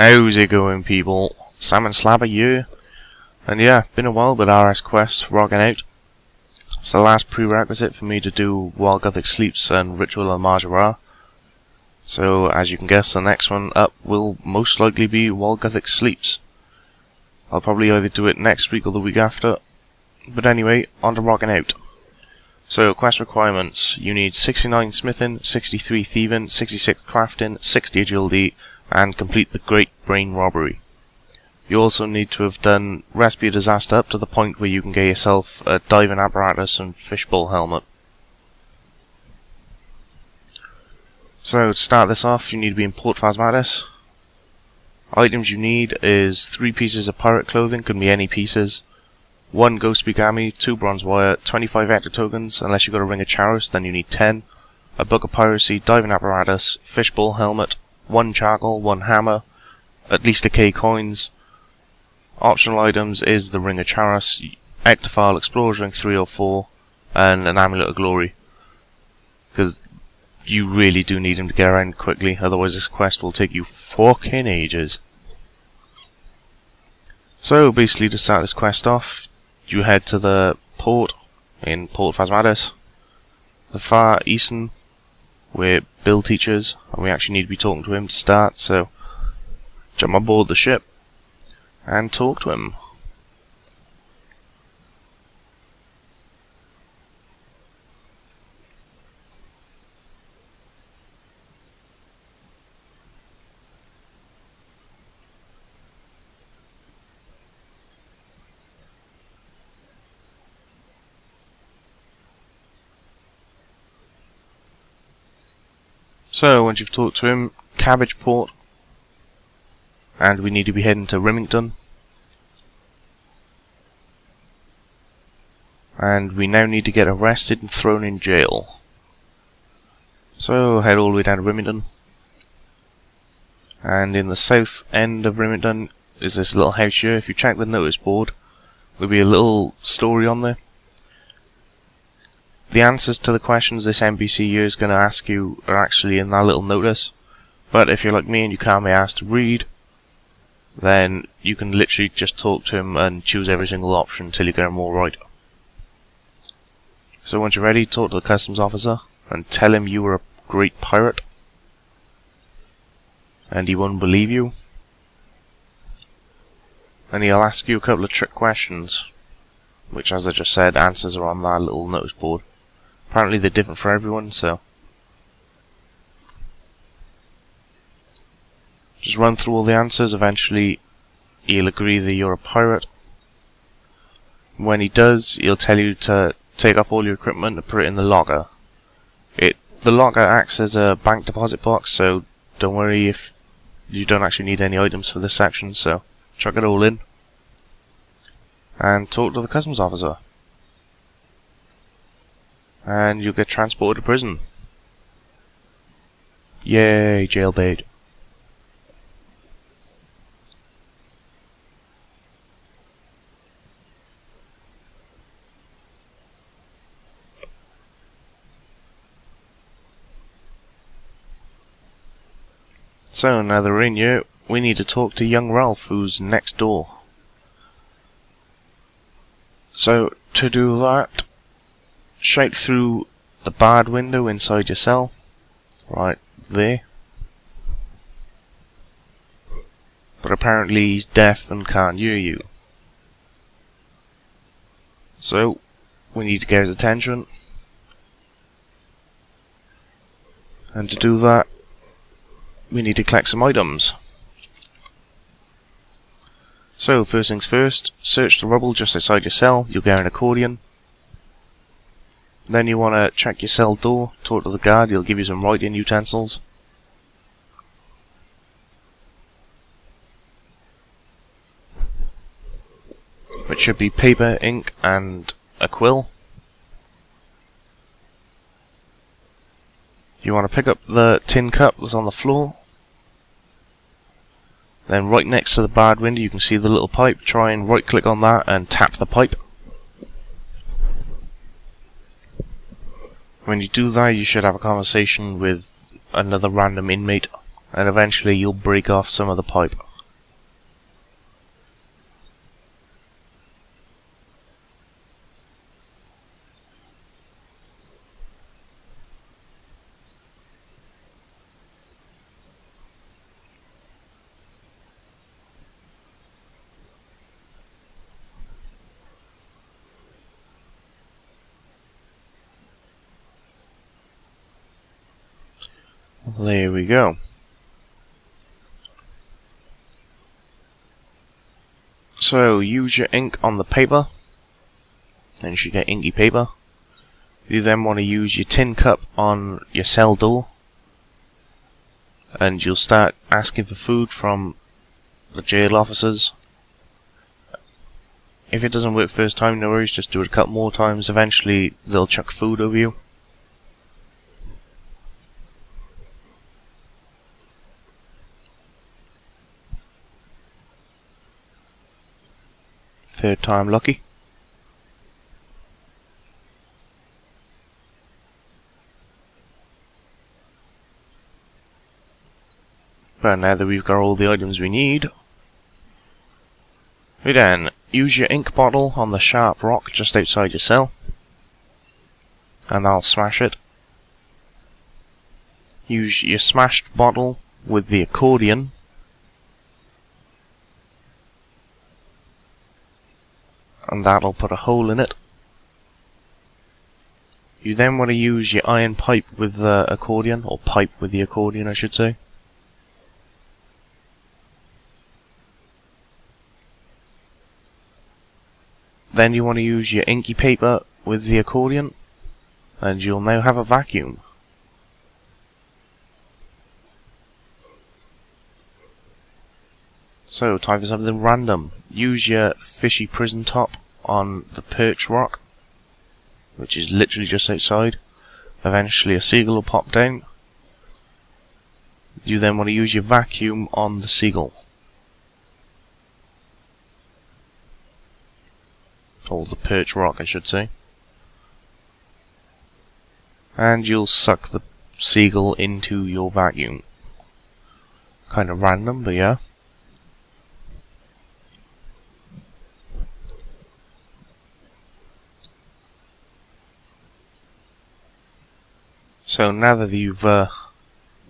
How's it going, people? Salmon Slabber here. And yeah, been a while, but RSQuest rocking out. It's the last prerequisite for me to do while guthix sleeps and Ritual of Marjora. So as you can guess, the next one up will most likely be while guthix sleeps. I'll probably either do it next week or the week after. But anyway, on to rocking out. So quest requirements: you need 69 smithing, 63 thieving, 66 crafting, 60 agility, and complete the Great Brain Robbery. You also need to have done Recipe of Disaster up to the point where you can get yourself a diving apparatus and fishbowl helmet. So to start this off, you need to be in Port Phasmatis. Items you need is 3 pieces of pirate clothing, can be any pieces, 1 ghost speak army, 2 bronze wire, 25 ecto tokens, unless you've got a ring of Charos then you need 10, a book of piracy, diving apparatus, fishbowl helmet, 1 charcoal, 1 hammer, at least a K coins. Optional items is the ring of Charos, ectophile explorer ring 3 or 4, and an amulet of glory. Because you really do need him to get around quickly, otherwise this quest will take you fucking ages. So basically, to start this quest off, you head to the port in Port Phasmatis, the far eastern, where Bill teaches, and we actually need to be talking to him to start, so jump on board the ship and talk to him. So, once you've talked to him, Cabbage Port, and we need to be heading to Remington. And we now need to get arrested and thrown in jail. So, head all the way down to Remington. And in the south end of Remington is this little house here. If you check the notice board, there'll be a little story on there. The answers to the questions this NPC here is going to ask you are actually in that little notice. But if you're like me and you can't be asked to read, then you can literally just talk to him and choose every single option until you get them all right. So once you're ready, talk to the customs officer and tell him you were a great pirate. And he won't believe you. And he'll ask you a couple of trick questions, which, as I just said, answers are on that little notice board. Apparently they're different for everyone, so just run through all the answers. Eventually he'll agree that you're a pirate. When he does, he'll tell you to take off all your equipment and put it in the locker. The locker acts as a bank deposit box, so don't worry if you don't actually need any items for this section, so chuck it all in and talk to the customs officer. And you'll get transported to prison. Yay, jailbait. So now that we're in here, we need to talk to young Ralph, who's next door. So to do that, straight through the barred window inside your cell, right there. But apparently he's deaf and can't hear you. So we need to get his attention. And to do that, we need to collect some items. So first things first, search the rubble just outside your cell. You'll get an accordion. Then you want to check your cell door, talk to the guard, he'll give you some writing utensils. Which should be paper, ink, and a quill. You want to pick up the tin cup that's on the floor. Then right next to the barred window you can see the little pipe. Try and right click on that and tap the pipe. When you do that, you should have a conversation with another random inmate, and eventually you'll break off some of the pipe. There we go. So use your ink on the paper, and you should get inky paper. You then want to use your tin cup on your cell door, and you'll start asking for food from the jail officers. If it doesn't work first time, no worries, just do it a couple more times. Eventually they'll chuck food over you. Third time lucky. But now that we've got all the items we need, we then use your ink bottle on the sharp rock just outside your cell, and that'll smash it. Use your smashed bottle with the accordion, and that'll put a hole in it. You then want to use your iron pipe with the accordion, or pipe with the accordion I should say. Then you want to use your inky paper with the accordion, and you'll now have a vacuum. So, time for something random. Use your fishy prison top on the perch rock, which is literally just outside. Eventually a seagull will pop down. You then want to use your vacuum on the seagull. Or the perch rock, I should say. And you'll suck the seagull into your vacuum. Kind of random, but yeah. So now that you've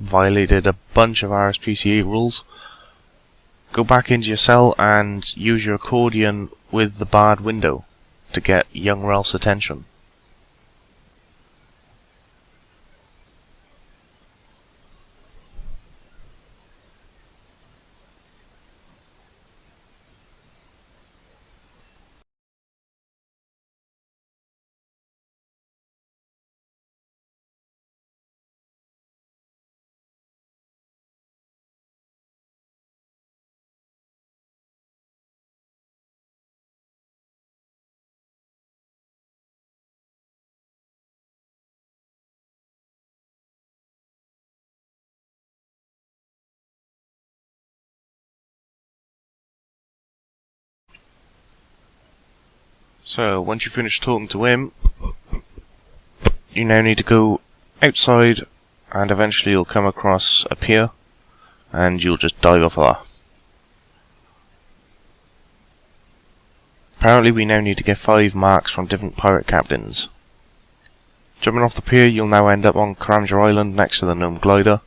violated a bunch of RSPCA rules, go back into your cell and use your accordion with the barred window to get young Ralph's attention. So, once you finish talking to him, you now need to go outside, and eventually you'll come across a pier, and you'll just dive off of that. Apparently we now need to get 5 marks from different pirate captains. Jumping off the pier, you'll now end up on Karamja Island next to the Gnome Glider.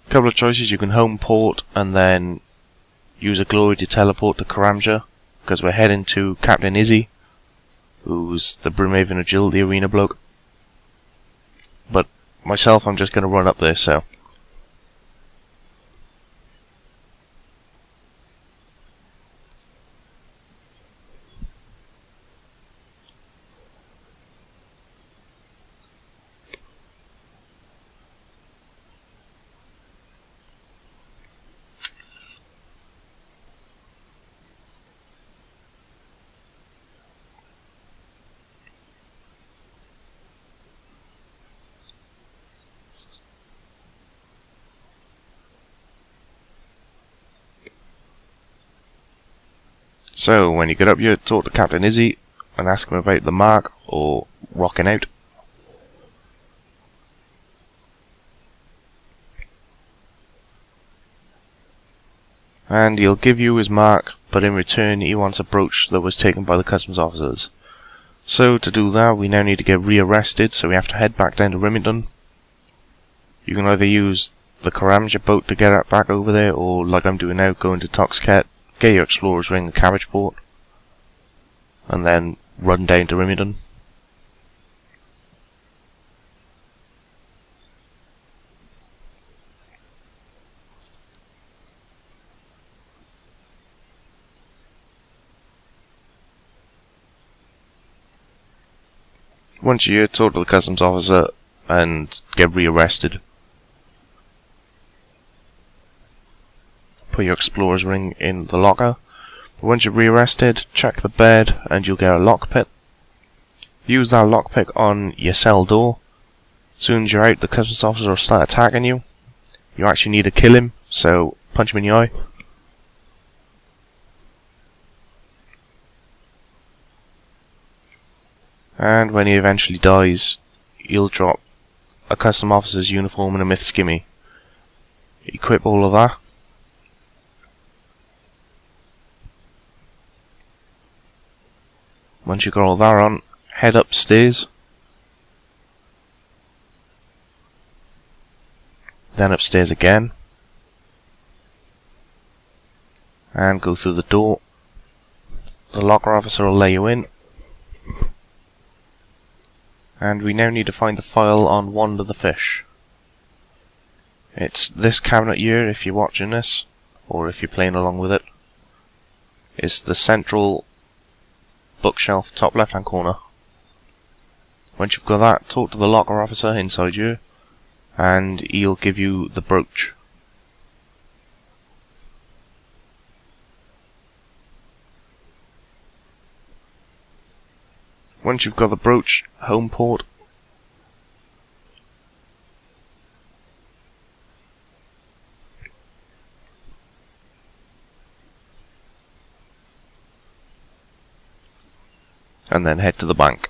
Couple of choices: you can home port and then use a glory to teleport to Karamja, because we're heading to Captain Izzy, who's the Brimhaven Agility Arena bloke. But myself, I'm just going to run up there, so. So, when you get up here, talk to Captain Izzy and ask him about the mark or rocking out. And he'll give you his mark, but in return he wants a brooch that was taken by the customs officers. So, to do that, we now need to get rearrested, so we have to head back down to Remington. You can either use the Karamja boat to get back over there, or like I'm doing now, go into Toxcat, get your explorer's ring and cabbage port, and then run down to Remington. Once you're here, talk to the customs officer and get rearrested. Put your explorer's ring in the locker. But once you're rearrested, check the bed and you'll get a lockpick. Use that lockpick on your cell door. As soon as you're out, the customs officer will start attacking you. You actually need to kill him, so punch him in the eye. And when he eventually dies, you'll drop a custom officer's uniform and a myth skimmy. Equip all of that. Once you got all that on, head upstairs. Then upstairs again. And go through the door. The locker officer will let you in. And we now need to find the file on Wander the Fish. It's this cabinet here if you're watching this, or if you're playing along with it. It's the central bookshelf, top left hand corner. Once you've got that, talk to the locker officer inside you, and he'll give you the brooch. Once you've got the brooch, home port. And then head to the bank.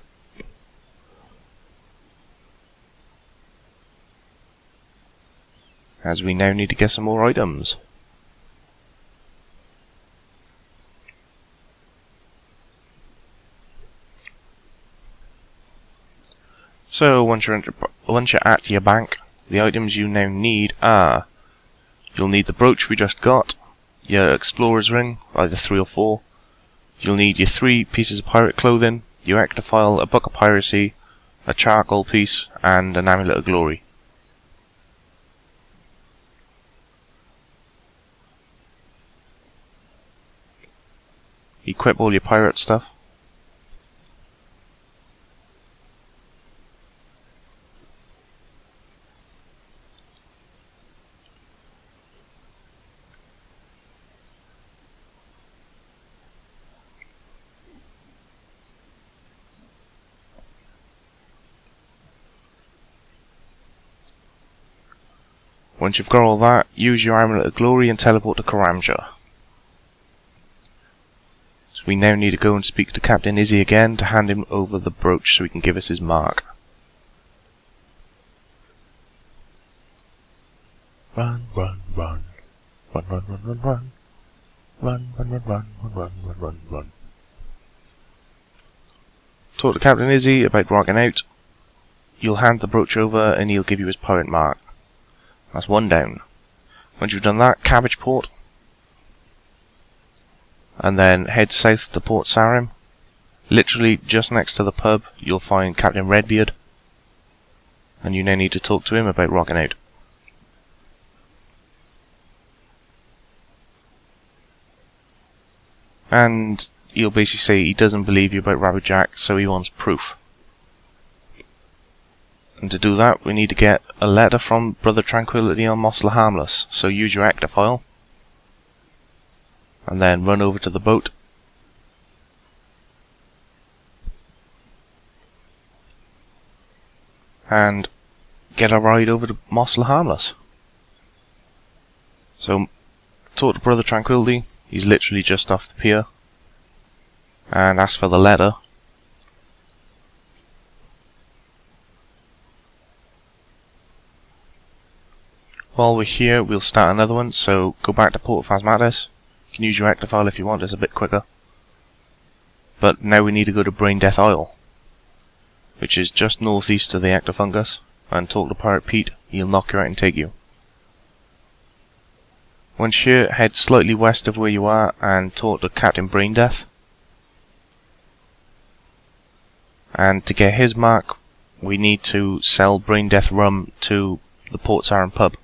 As we now need to get some more items. So once you're at your bank, the items you now need are: you'll need the brooch we just got, your explorer's ring, either 3 or 4. You'll need your 3 pieces of pirate clothing, your ectofile, a book of piracy, a charcoal piece, and an amulet of glory. Equip all your pirate stuff. Once you've got all that, use your amulet of glory and teleport to Karamja. So we now need to go and speak to Captain Izzy again to hand him over the brooch so he can give us his mark. Run, run, run. Run, run, run, run, run. Run, run, run, run, run, run, run, run, run. Talk to Captain Izzy about rocking out. You'll hand the brooch over and he'll give you his pirate mark. That's 1 down. Once you've done that, Cabbage Port. And then head south to Port Sarim. Literally just next to the pub, you'll find Captain Redbeard. And you now need to talk to him about rocking out. And he'll basically say he doesn't believe you about Rabbit Jack, so he wants proof. And to do that, we need to get a letter from Brother Tranquility on Mosler Harmless. So use your ectofile. And then run over to the boat. And get a ride over to Mosler Harmless. So, talk to Brother Tranquility. He's literally just off the pier. And ask for the letter. While we're here, we'll start another one, so go back to Port Phasmatis. You can use your ectofile if you want, it's a bit quicker. But now we need to go to Brain Death Isle, which is just northeast of the Ectofungus, and talk to Pirate Pete, he'll knock you out and take you. Once here, head slightly west of where you are and talk to Captain Brain Death. And to get his mark, we need to sell Brain Death rum to the Port Sarim pub.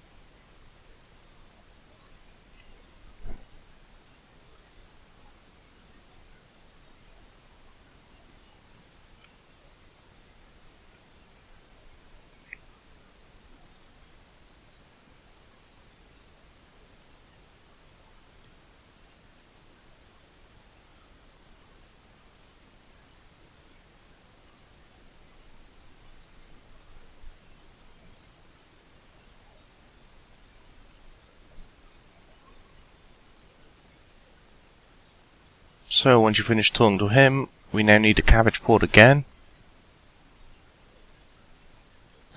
So once you finish talking to him, we now need the cabbage port again.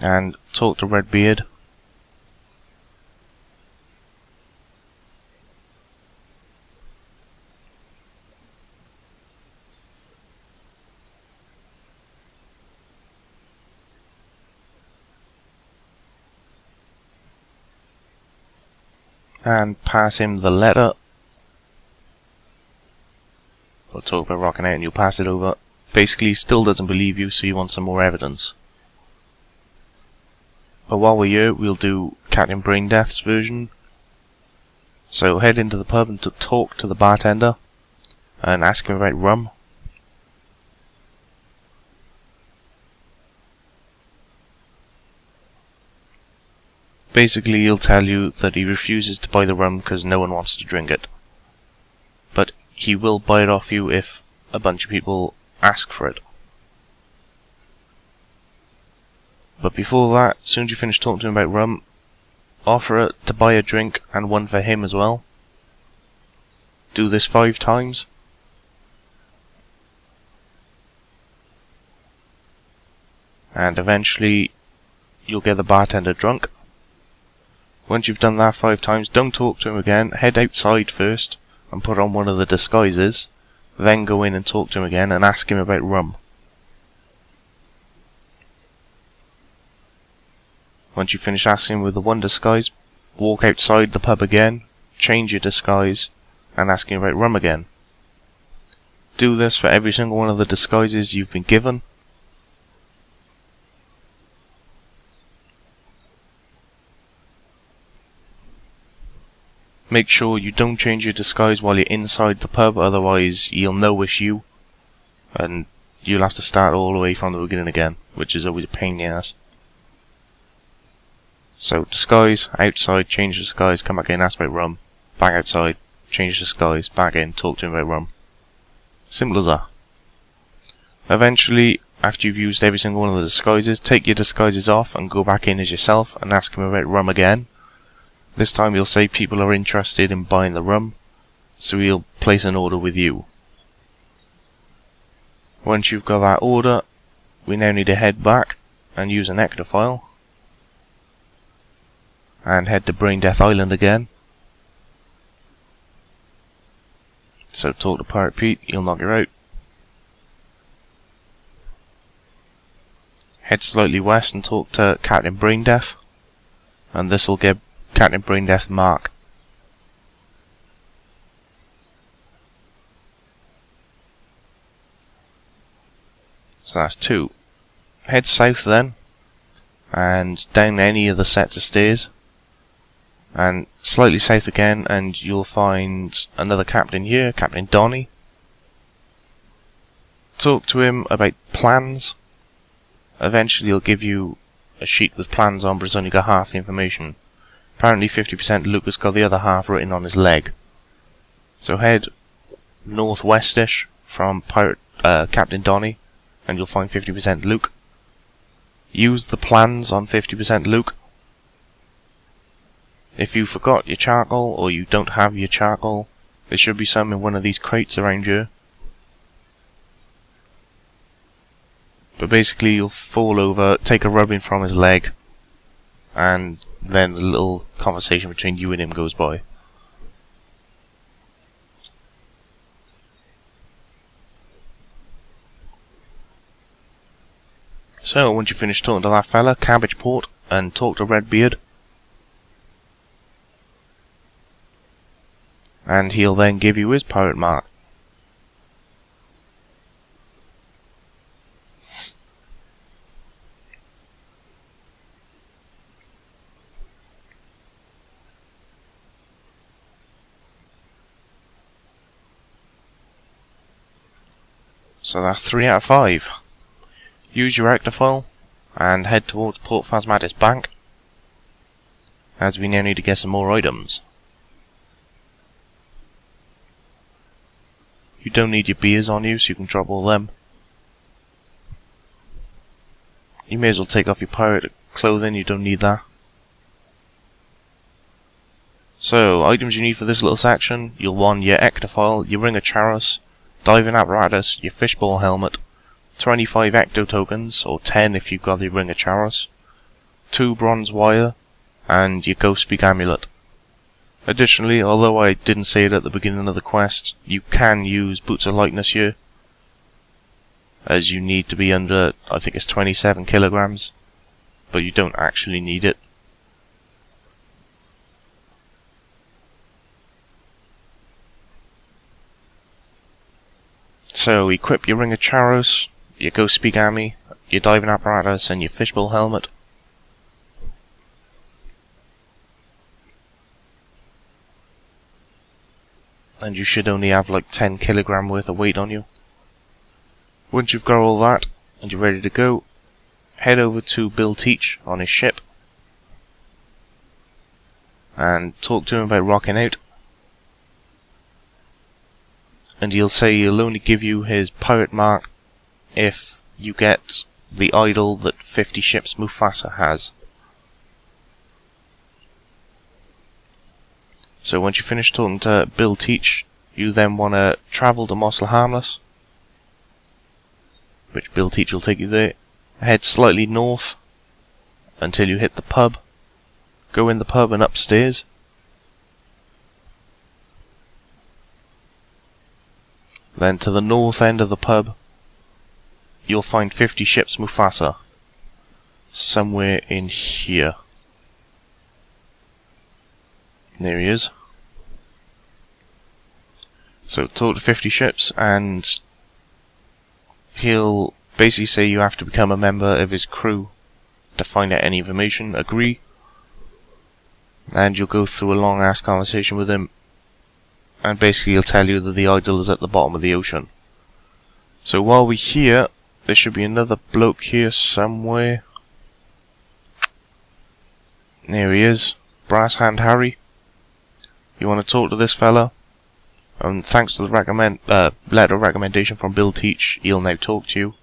And talk to Redbeard. And pass him the letter. We'll talk about rocking out and you'll pass it over. Basically, he still doesn't believe you, so you want some more evidence. But while we're here, we'll do Captain Braindeath's version. So head into the pub and talk to the bartender and ask him about rum. Basically, he'll tell you that he refuses to buy the rum because no one wants to drink it. But he will buy it off you if a bunch of people ask for it. But before that, as soon as you finish talking to him about rum, offer it to buy a drink and one for him as well. Do this 5 times. And eventually, you'll get the bartender drunk. Once you've done that 5 times, don't talk to him again. Head outside first and put on one of the disguises. Then go in and talk to him again and ask him about rum. Once you finish asking him with the one disguise, walk outside the pub again, change your disguise, and ask him about rum again. Do this for every single one of the disguises you've been given. Make sure you don't change your disguise while you're inside the pub, otherwise he'll know it's you, and you'll have to start all the way from the beginning again, which is always a pain in the ass. So disguise, outside, change the disguise, come back in, ask about rum, back outside, change the disguise, back in, talk to him about rum. Simple as that. Eventually, after you've used every single one of the disguises, take your disguises off and go back in as yourself and ask him about rum again. This time he'll say people are interested in buying the rum, so he'll place an order with you. Once you've got that order, we now need to head back and use an ectofile. And head to Braindeath Island again. So talk to Pirate Pete, he'll knock you out. Head slightly west and talk to Captain Braindeath, and this'll get Captain Braindeath Mark. So that's 2. Head south then, and down any of the sets of stairs, and slightly south again, and you'll find another captain here, Captain Donny. Talk to him about plans. Eventually he'll give you a sheet with plans on, but it's only got half the information. Apparently 50% Luke has got the other half written on his leg. So head northwestish from Captain Donny, and you'll find 50% Luke. Use the plans on 50% Luke. If you forgot your charcoal, or you don't have your charcoal, there should be some in one of these crates around here. But basically you'll fall over, take a rubbing from his leg, and then a little conversation between you and him goes by. So once you finish talking to that fella, Cabbage Port, and talk to Redbeard, and he'll then give you his pirate mark. So that's 3 out of 5. Use your ectofile and head towards Port Phasmatis Bank, as we now need to get some more items. You don't need your beers on you, so you can drop all them. You may as well take off your pirate clothing, you don't need that. So, items you need for this little section, you'll want your ectofile, your ring of Charos, diving apparatus, your fishbowl helmet, 25 ecto tokens, or 10 if you've got the ring of Charos, 2 bronze wire, and your ghost speak amulet. Additionally, although I didn't say it at the beginning of the quest, you can use boots of lightness here, as you need to be under, I think it's 27 kilograms, but you don't actually need it. So equip your ring of Charos, your ghost speak Almi, your diving apparatus, and your fishbowl helmet. And you should only have like 10 kilogram worth of weight on you. Once you've got all that and you're ready to go, head over to Bill Teach on his ship and talk to him about rocking out. And he'll say he'll only give you his pirate mark if you get the idol that 50 ships Mufasa has. So once you finish talking to Bill Teach, you then want to travel to Mossel Harmless, which Bill Teach will take you there. Head slightly north until you hit the pub. Go in the pub and upstairs. Then to the north end of the pub, you'll find 50 ships Mufasa. Somewhere in here. There he is. So talk to 50 ships and he'll basically say you have to become a member of his crew to find out any information. Agree. And you'll go through a long ass conversation with him. And basically he'll tell you that the idol is at the bottom of the ocean. So while we're here, there should be another bloke here somewhere. There he is. Brass Hand Harry. You want to talk to this fella? And thanks to the letter of recommendation from Bill Teach, he'll now talk to you.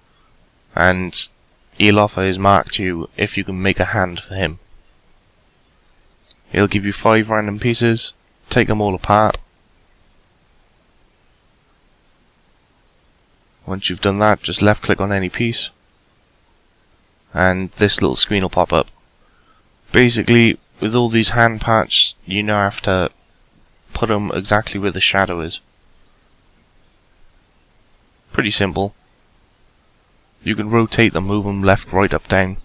And he'll offer his mark to you if you can make a hand for him. He'll give you 5 random pieces. Take them all apart. Once you've done that, just left click on any piece. And this little screen will pop up. Basically, with all these hand parts, you now have to put them exactly where the shadow is. Pretty simple. You can rotate them, move them left, right, up, down.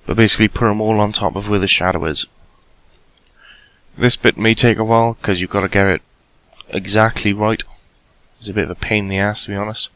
But basically put them all on top of where the shadow is. This bit may take a while, because you've got to get it exactly right. It's a bit of a pain in the ass, to be honest.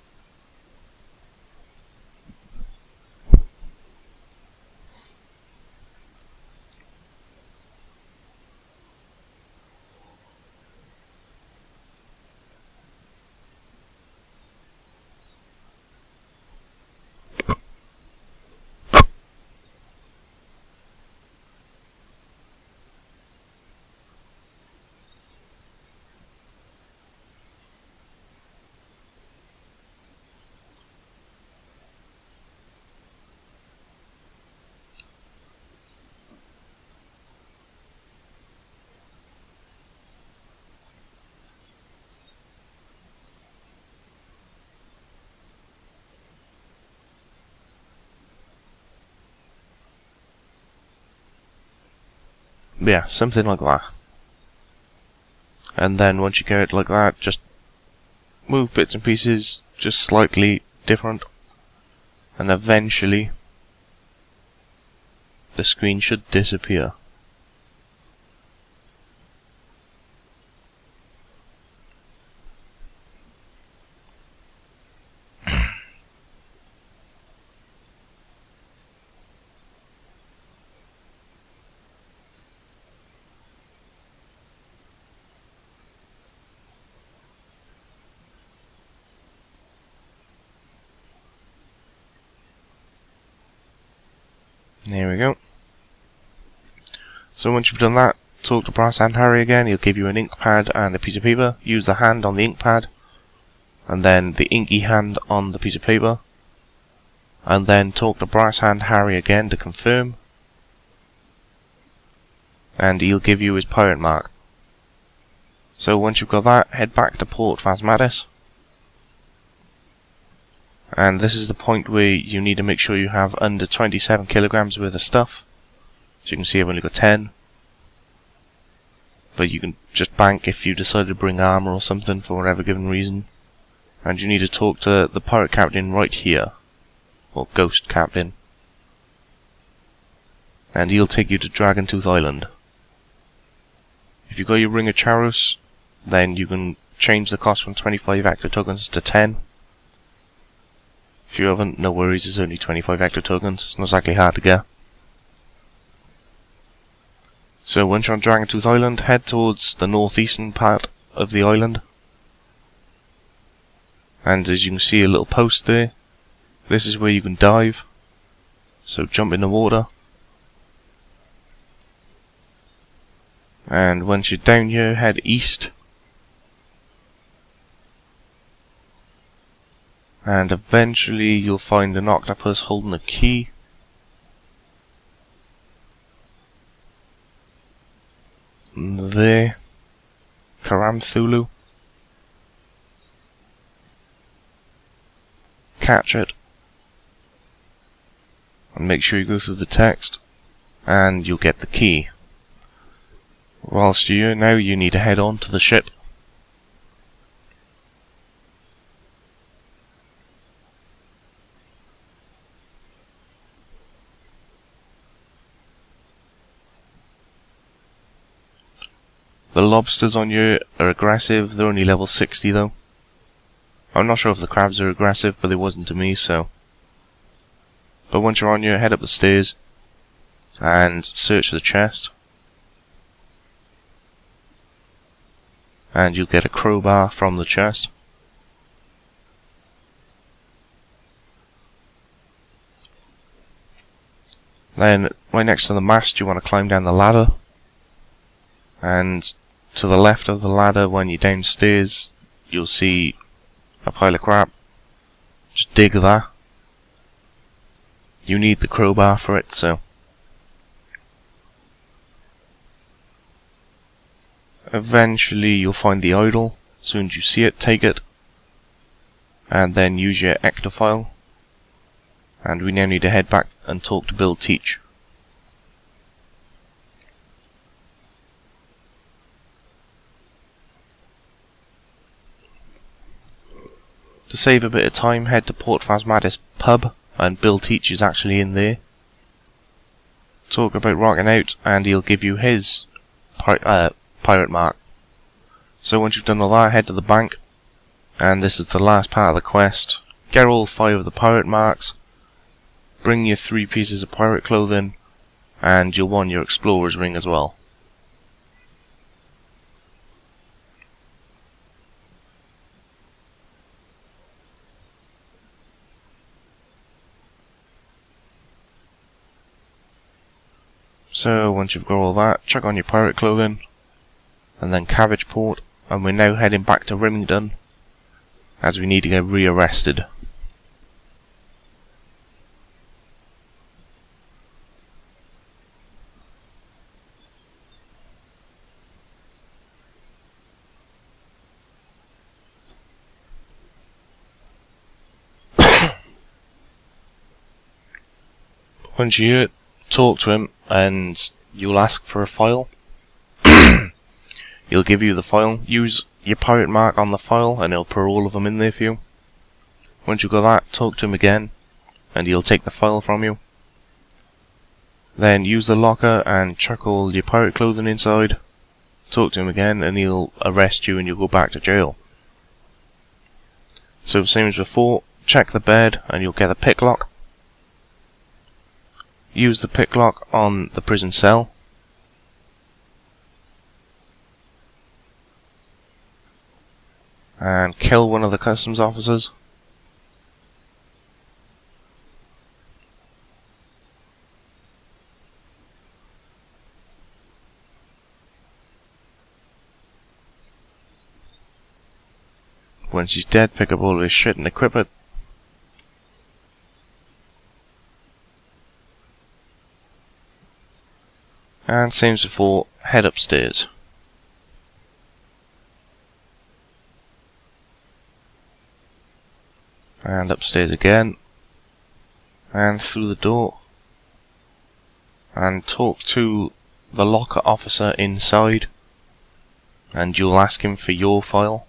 Yeah, something like that. And then once you get it like that, just move bits and pieces just slightly different. And eventually the screen should disappear. There we go. So once you've done that, talk to Brass Hand Harry again. He'll give you an ink pad and a piece of paper. Use the hand on the ink pad, and then the inky hand on the piece of paper. And then talk to Brass Hand Harry again to confirm. And he'll give you his pirate mark. So once you've got that, head back to Port Phasmatis. And this is the point where you need to make sure you have under 27 kilograms worth of stuff. So you can see I've only got 10. But you can just bank if you decide to bring armor or something for whatever given reason. And you need to talk to the pirate captain right here. Or ghost captain. And he'll take you to Dragontooth Island. If you got your Ring of Charos, then you can change the cost from 25 actor tokens to 10. If you haven't, no worries, it's only 25 actor tokens. It's not exactly hard to get. So once you're on Dragontooth Island, head towards the northeastern part of the island. And as you can see a little post there, this is where you can dive. So jump in the water. And once you're down here, head east. And eventually you'll find an octopus holding a key. And there. Karamthulu. Catch it. And make sure you go through the text. And you'll get the key. Whilst you're here now, you need to head on to the ship. The lobsters on you are aggressive, they're only level 60 though. I'm not sure if the crabs are aggressive, but they wasn't to me, so. But once you're on you, head up the stairs and search the chest. And you'll get a crowbar from the chest. Then, right next to the mast, you want to climb down the ladder. And to the left of the ladder, when you're downstairs, you'll see a pile of crap. Just dig that. You need the crowbar for it, so. Eventually you'll find the idol. As soon as you see it, take it. And then use your ectofile. And we now need to head back and talk to Bill Teach. To save a bit of time, head to Port Phasmatis pub, and Bill Teach is actually in there. Talk about rocking out, and he'll give you his pirate mark. So once you've done all that, head to the bank, and this is the last part of the quest. Get all 5 of the pirate marks, bring your 3 pieces of pirate clothing, and you'll want your explorer's ring as well. So once you've got all that, chuck on your pirate clothing, and then Cabbage Port, and we're now heading back to Rimington, as we need to get rearrested. Once you're here, talk to him, and you'll ask for a file. He'll give you the file. Use your pirate mark on the file, and he'll put all of them in there for you. Once you've got that, talk to him again, and he'll take the file from you. Then use the locker and chuck all your pirate clothing inside. Talk to him again, and he'll arrest you, and you'll go back to jail. So same as before, check the bed, and you'll get the picklock. Use the picklock on the prison cell. And kill one of the customs officers. Once he's dead, pick up all of his shit and equip it. And same as before, head upstairs. And upstairs again. And through the door. And talk to the locker officer inside. And you'll ask him for your file.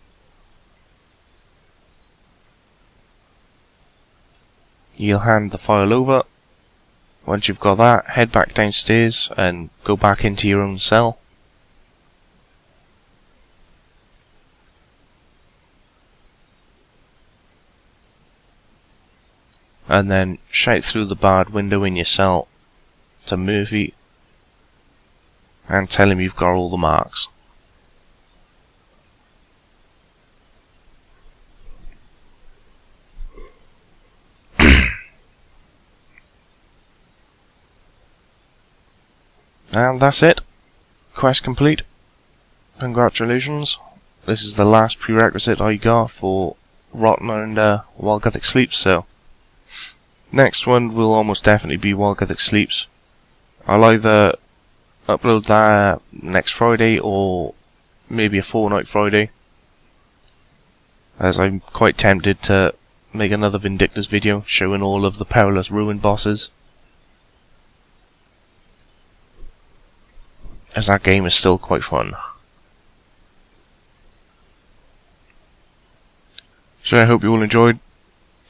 You'll hand the file over. Once you've got that, head back downstairs and go back into your own cell. And then shout through the barred window in your cell to Murphy and tell him you've got all the marks. And that's it. Quest complete. Congratulations. This is the last prerequisite I got for RotM and while guthix sleeps, so next one will almost definitely be while guthix sleeps. I'll either upload that next Friday or maybe a fortnight Friday, as I'm quite tempted to make another Vindictus video showing all of the perilous ruin bosses, as that game is still quite fun. So I hope you all enjoyed.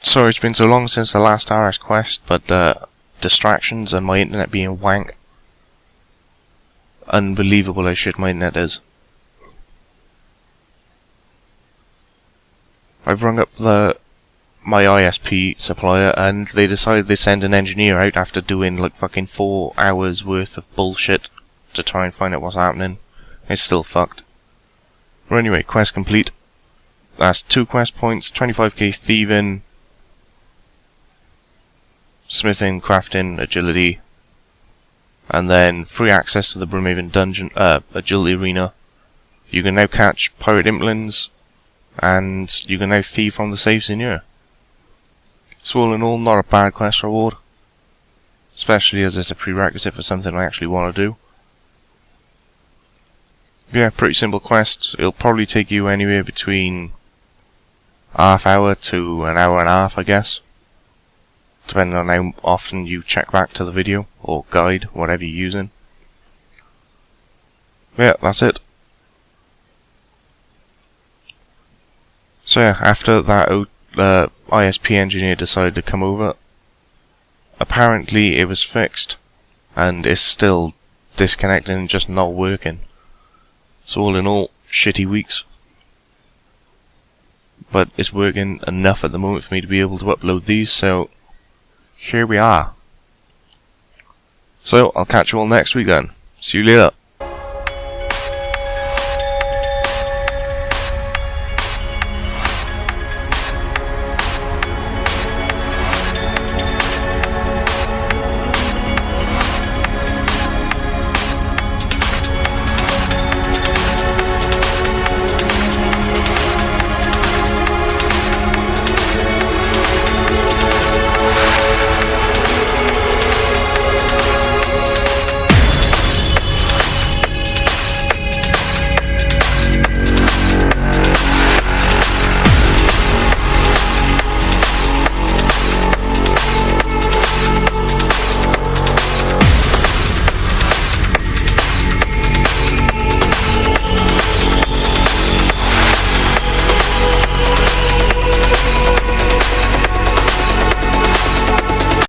Sorry it's been so long since the last RSQuest, but distractions and my internet being wank. Unbelievable how shit my internet is. I've rung up my ISP supplier and they decided they'd send an engineer out after doing like fucking 4 hours worth of bullshit to try and find out what's happening. It's still fucked. But anyway, quest complete. That's 2 quest points, 25k thieving, smithing, crafting, agility, and then free access to the Brimhaven dungeon, agility arena. You can now catch pirate implants, and you can now thieve from the saves in here. So all in all, not a bad quest reward, especially as it's a prerequisite for something I actually want to do. Yeah, pretty simple quest. It'll probably take you anywhere between half hour to an hour and a half, I guess, depending on how often you check back to the video or guide, whatever you're using. Yeah, that's it. So yeah, after that ISP engineer decided to come over, apparently it was fixed and it's still disconnecting and just not working. So all in all, shitty weeks. But it's working enough at the moment for me to be able to upload these, so here we are. So I'll catch you all next week then. See you later.